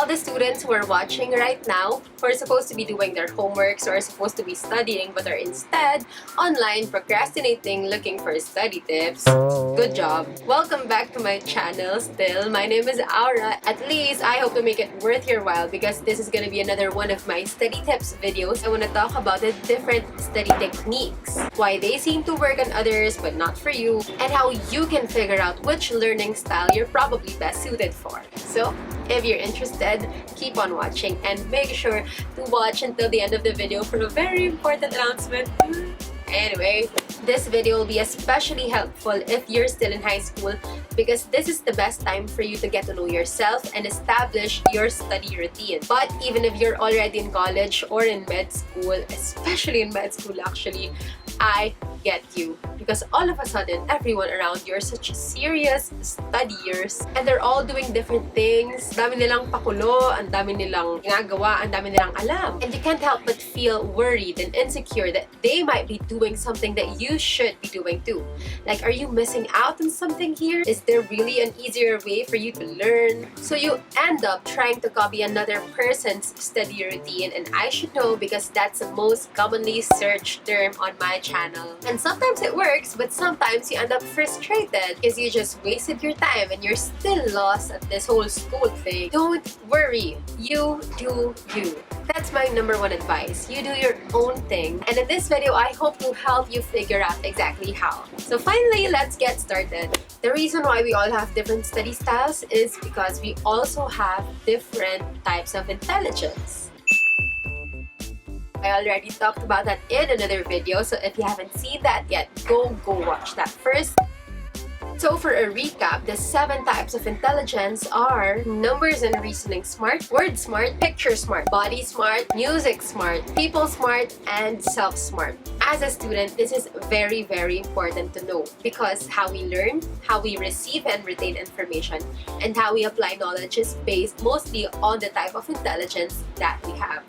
all the students who are watching right now who are supposed to be doing their homeworks or are supposed to be studying but are instead online procrastinating looking for study tips. Good job! Welcome back to my channel still. My name is Aura. At least I hope to make it worth your while because this is gonna be another one of my study tips videos. I want to talk about the different study techniques, why they seem to work on others but not for you, and how you can figure out which learning style you're probably best suited for. So, if you're interested, keep on watching and make sure to watch until the end of the video for a very important announcement. Anyway, this video will be especially helpful if you're still in high school because this is the best time for you to get to know yourself and establish your study routine. But even if you're already in college or in med school, especially in med school actually, I get you. Because all of a sudden, everyone around you are such serious studiers and they're all doing different things. Ang dami nilang pakulo, ang dami nilang ginagawa, ang dami nilang alam. And you can't help but feel worried and insecure that they might be doing something that you should be doing too. Like, are you missing out on something here? Is there really an easier way for you to learn? So you end up trying to copy another person's study routine, and I should know because that's the most commonly searched term on my channel. And sometimes it works, but sometimes you end up frustrated because you just wasted your time and you're still lost at this whole school thing. Don't worry, you do you. That's my number one advice. You do your own thing. And in this video, I hope to help you figure out exactly how. So finally, let's get started. The reason why we all have different study styles is because we also have different types of intelligence. I already talked about that in another video, so if you haven't seen that yet, go watch that first. So for a recap, the 7 types of intelligence are numbers and reasoning smart, word smart, picture smart, body smart, music smart, people smart, and self smart. As a student, this is very, very important to know because how we learn, how we receive and retain information, and how we apply knowledge is based mostly on the type of intelligence that we have.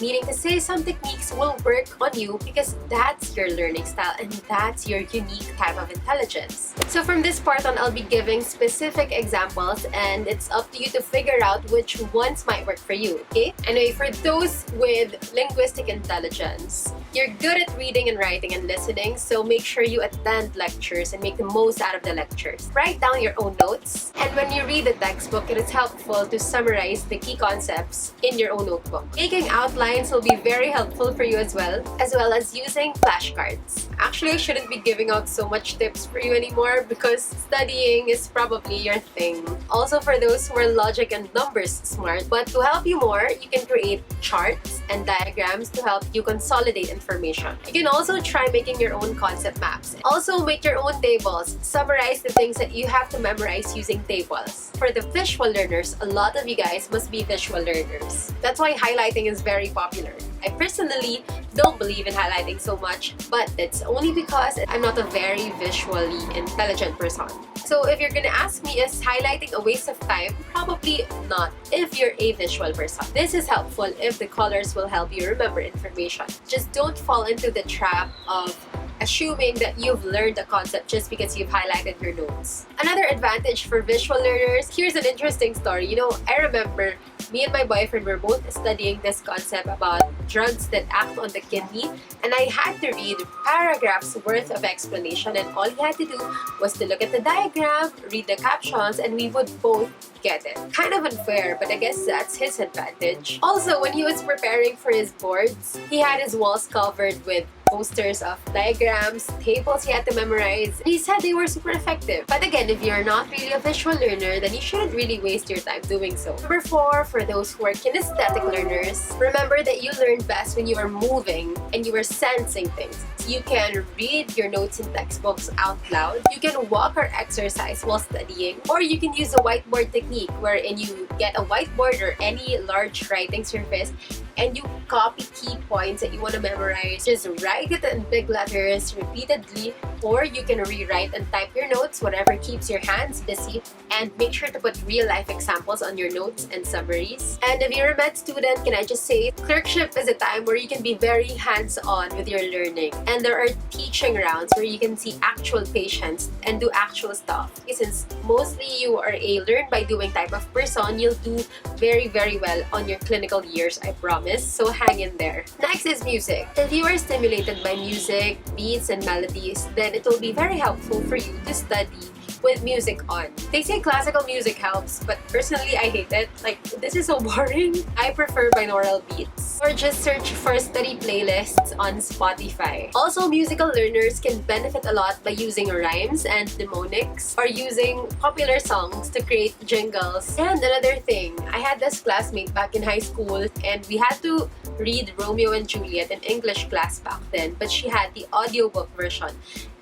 Meaning to say, some techniques will work on you because that's your learning style and that's your unique type of intelligence. So from this part on, I'll be giving specific examples and it's up to you to figure out which ones might work for you, okay? Anyway, for those with linguistic intelligence, you're good at reading and writing and listening, so make sure you attend lectures and make the most out of the lectures. Write down your own notes, and when you read the textbook, it is helpful to summarize the key concepts in your own notebook. Making outlines will be very helpful for you as well as using flashcards. Actually, I shouldn't be giving out so much tips for you anymore because studying is probably your thing. Also, for those who are logic and numbers smart, but to help you more, you can create charts and diagrams to help you consolidate information. You can also try making your own concept maps. Also, make your own tables. Summarize the things that you have to memorize using tables. For the visual learners, a lot of you guys must be visual learners. That's why highlighting is very popular. I personally don't believe in highlighting so much, but it's only because I'm not a very visually intelligent person. So if you're gonna ask me, is highlighting a waste of time? Probably not if you're a visual person. This is helpful if the colors will help you remember information. Just don't fall into the trap of assuming that you've learned a concept just because you've highlighted your notes. Another advantage for visual learners, here's an interesting story. You know, I remember me and my boyfriend were both studying this concept about drugs that act on the kidney, and I had to read paragraphs worth of explanation, and all he had to do was to look at the diagram, read the captions, and we would both get it. Kind of unfair, but I guess that's his advantage. Also, when he was preparing for his boards, he had his walls covered with posters of diagrams, tables he had to memorize. He said they were super effective. But again, if you're not really a visual learner, then you shouldn't really waste your time doing so. Number 4, for those who are kinesthetic learners, remember that you learn best when you are moving and you are sensing things. You can read your notes in textbooks out loud. You can walk or exercise while studying. Or you can use a whiteboard technique wherein you get a whiteboard or any large writing surface and you copy key points that you want to memorize. Just write it in big letters repeatedly, or you can rewrite and type your notes, whatever keeps your hands busy. And make sure to put real-life examples on your notes and summaries. And if you're a med student, can I just say, clerkship is a time where you can be very hands-on with your learning. And there are teaching rounds where you can see actual patients and do actual stuff. Since mostly you are a learn-by-doing type of person, you'll do very, very well on your clinical years, I promise. So hang in there. Next is music. If you are stimulated by music, beats, and melodies, then it will be very helpful for you to study with music on. They say classical music helps, but personally I hate it. Like, this is so boring. I prefer binaural beats. Or just search for study playlists on Spotify. Also, musical learners can benefit a lot by using rhymes and mnemonics, or using popular songs to create jingles. And another thing, I had this classmate back in high school, and we had to read Romeo and Juliet in English class back then, but she had the audiobook version.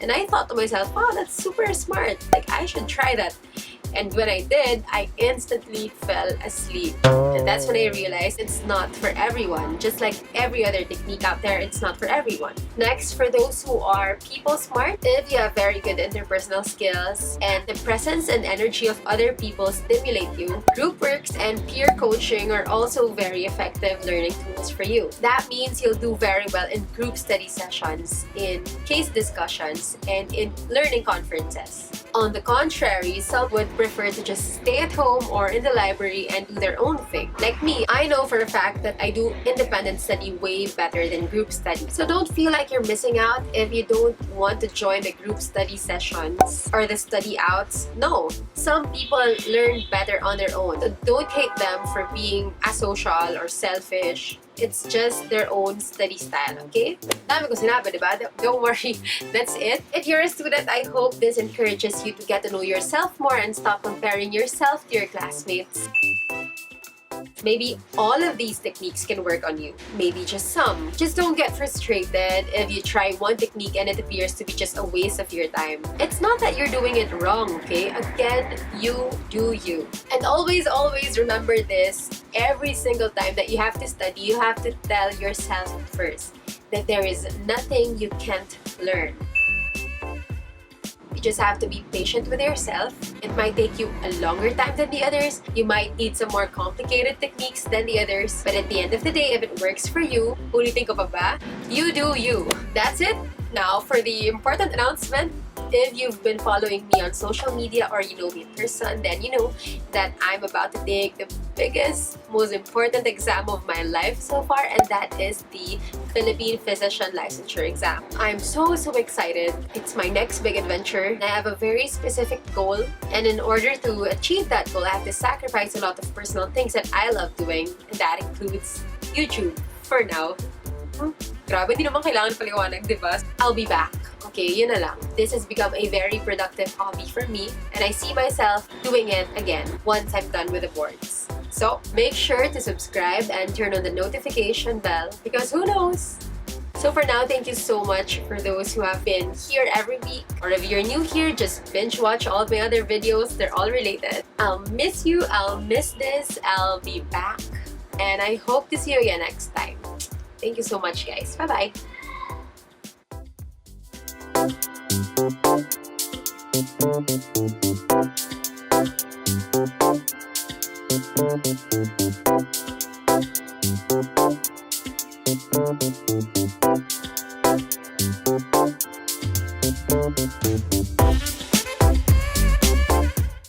And I thought to myself, wow, that's super smart. Like, I should try that. And when I did, I instantly fell asleep. And that's when I realized it's not for everyone. Just like every other technique out there, it's not for everyone. Next, for those who are people smart, if you have very good interpersonal skills and the presence and energy of other people stimulate you, group works and peer coaching are also very effective learning tools for you. That means you'll do very well in group study sessions, in case discussions, and in learning conferences. On the contrary, some would prefer to just stay at home or in the library and do their own thing. Like me, I know for a fact that I do independent study way better than group study. So don't feel like you're missing out if you don't want to join the group study sessions or the study outs. No, some people learn better on their own. So don't hate them for being asocial or selfish. It's just their own study style, okay? Dami ko sinabi, diba? Don't worry, that's it. If you're a student, I hope this encourages you to get to know yourself more and stop comparing yourself to your classmates. Maybe all of these techniques can work on you. Maybe just some. Just don't get frustrated if you try one technique and it appears to be just a waste of your time. It's not that you're doing it wrong, okay? Again, you do you. And always, always remember this. Every single time that you have to study, you have to tell yourself first that there is nothing you can't learn. You just have to be patient with yourself. It might take you a longer time than the others. You might need some more complicated techniques than the others. But at the end of the day, if it works for you, ulitin ko pa ba? You do you. That's it. Now, for the important announcement, if you've been following me on social media or you know me in person, then you know that I'm about to take the biggest, most important exam of my life so far, and that is the Philippine Physician Licensure exam. I'm so excited. It's my next big adventure. I have a very specific goal, and in order to achieve that goal, I have to sacrifice a lot of personal things that I love doing, and that includes YouTube for now. Grabe, di naman kailangan paliwanag, diba? I'll be back. Okay, yun na lang. This has become a very productive hobby for me, and I see myself doing it again once I'm done with the boards. So, make sure to subscribe and turn on the notification bell, because who knows? So for now, thank you so much for those who have been here every week. Or if you're new here, just binge watch all of my other videos. They're all related. I'll miss you. I'll miss this. I'll be back. And I hope to see you again next time. Thank you so much, guys. Bye-bye.